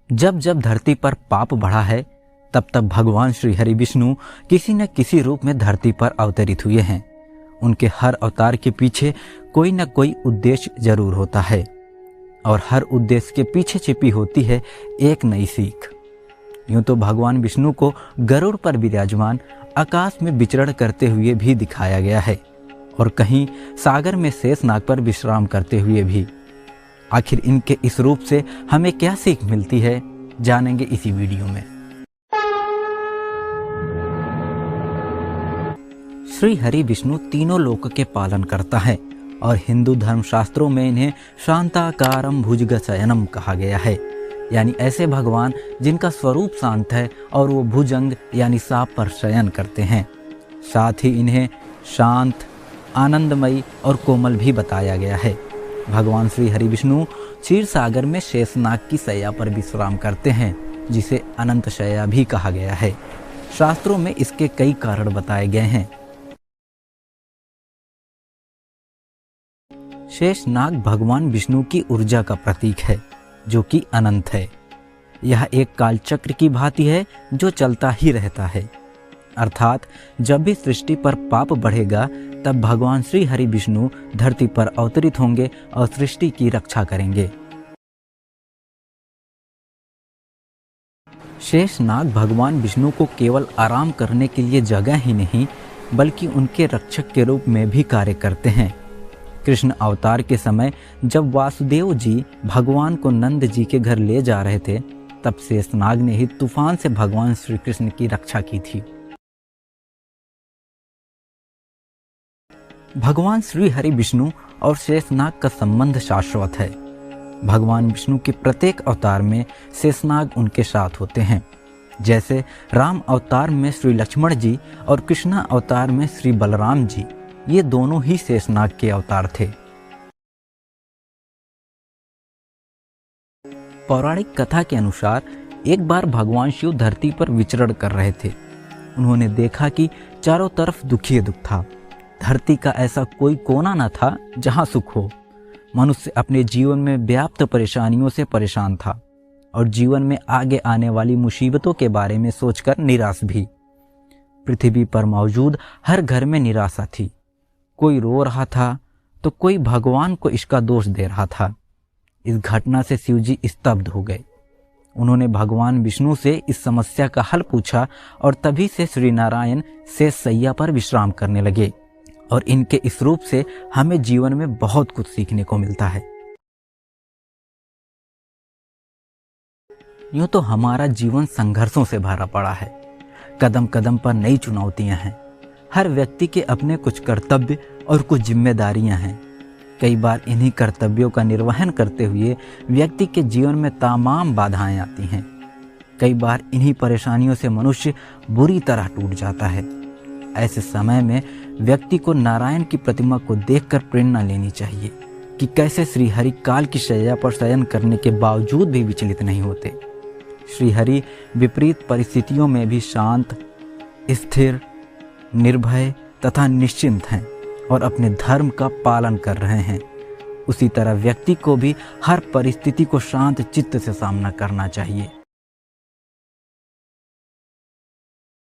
जब जब धरती पर पाप बढ़ा है तब तब भगवान श्री हरि विष्णु किसी न किसी रूप में धरती पर अवतरित हुए हैं। उनके हर अवतार के पीछे कोई न कोई उद्देश्य जरूर होता है और हर उद्देश्य के पीछे छिपी होती है एक नई सीख। यूं तो भगवान विष्णु को गरुड़ पर विराजमान आकाश में विचरण करते हुए भी दिखाया गया है और कहीं सागर में शेषनाग पर विश्राम करते हुए भी। आखिर इनके इस रूप से हमें क्या सीख मिलती है, जानेंगे इसी वीडियो में। श्री हरि विष्णु तीनों लोक के पालन करता है और हिंदू धर्मशास्त्रों में इन्हें शांताकारम भुजगशयनम कहा गया है, यानी ऐसे भगवान जिनका स्वरूप शांत है और वो भुजंग यानी सांप पर शयन करते हैं। साथ ही इन्हें शांत, आनंदमयी और कोमल भी बताया गया है। भगवान श्री हरि विष्णु क्षीर सागर में शेषनाग की शैया पर विश्राम करते हैं, जिसे अनंत शैया भी कहा गया है। शास्त्रों में इसके कई कारण बताए गए हैं। शेषनाग भगवान विष्णु की ऊर्जा का प्रतीक है, जो कि अनंत है। यह एक कालचक्र की भांति है जो चलता ही रहता है। अर्थात जब भी सृष्टि पर पाप बढ़ेगा तब भगवान श्री हरि विष्णु धरती पर अवतरित होंगे और सृष्टि की रक्षा करेंगे। शेषनाग भगवान विष्णु को केवल आराम करने के लिए जगह ही नहीं बल्कि उनके रक्षक के रूप में भी कार्य करते हैं। कृष्ण अवतार के समय जब वासुदेव जी भगवान को नंद जी के घर ले जा रहे थे तब शेषनाग ने ही तूफान से भगवान श्री कृष्ण की रक्षा की थी। भगवान श्री हरि विष्णु और शेषनाग का संबंध शाश्वत है। भगवान विष्णु के प्रत्येक अवतार में शेषनाग उनके साथ होते हैं। जैसे राम अवतार में श्री लक्ष्मण जी और कृष्ण अवतार में श्री बलराम जी, ये दोनों ही शेषनाग के अवतार थे। पौराणिक कथा के अनुसार एक बार भगवान शिव धरती पर विचरण कर रहे थे। उन्होंने देखा कि चारों तरफ दुखी दुख था। धरती का ऐसा कोई कोना न था जहां सुख हो। मनुष्य अपने जीवन में व्याप्त परेशानियों से परेशान था और जीवन में आगे आने वाली मुसीबतों के बारे में सोचकर निराश भी। पृथ्वी पर मौजूद हर घर में निराशा थी। कोई रो रहा था तो कोई भगवान को इसका दोष दे रहा था। इस घटना से शिव जी स्तब्ध हो गए। उन्होंने भगवान विष्णु से इस समस्या का हल पूछा और तभी से श्री नारायण शेष शैया पर विश्राम करने लगे। और इनके इस रूप से हमें जीवन में बहुत कुछ सीखने को मिलता है। यूं तो हमारा जीवन संघर्षों से भरा पड़ा है। कदम कदम पर नई चुनौतियां हैं। हर व्यक्ति के अपने कुछ कर्तव्य और कुछ जिम्मेदारियां हैं। कई बार इन्हीं कर्तव्यों का निर्वहन करते हुए व्यक्ति के जीवन में तमाम बाधाएं आती हैं। कई बार इन्हीं परेशानियों से मनुष्य बुरी तरह टूट जाता है। ऐसे समय में व्यक्ति को नारायण की प्रतिमा को देखकर प्रेरणा लेनी चाहिए कि कैसे श्री हरि काल की शैया पर शयन करने के बावजूद भी विचलित नहीं होते। श्री हरि विपरीत परिस्थितियों में भी शांत, स्थिर, निर्भय तथा निश्चिंत हैं और अपने धर्म का पालन कर रहे हैं। उसी तरह व्यक्ति को भी हर परिस्थिति को शांत चित्त से सामना करना चाहिए।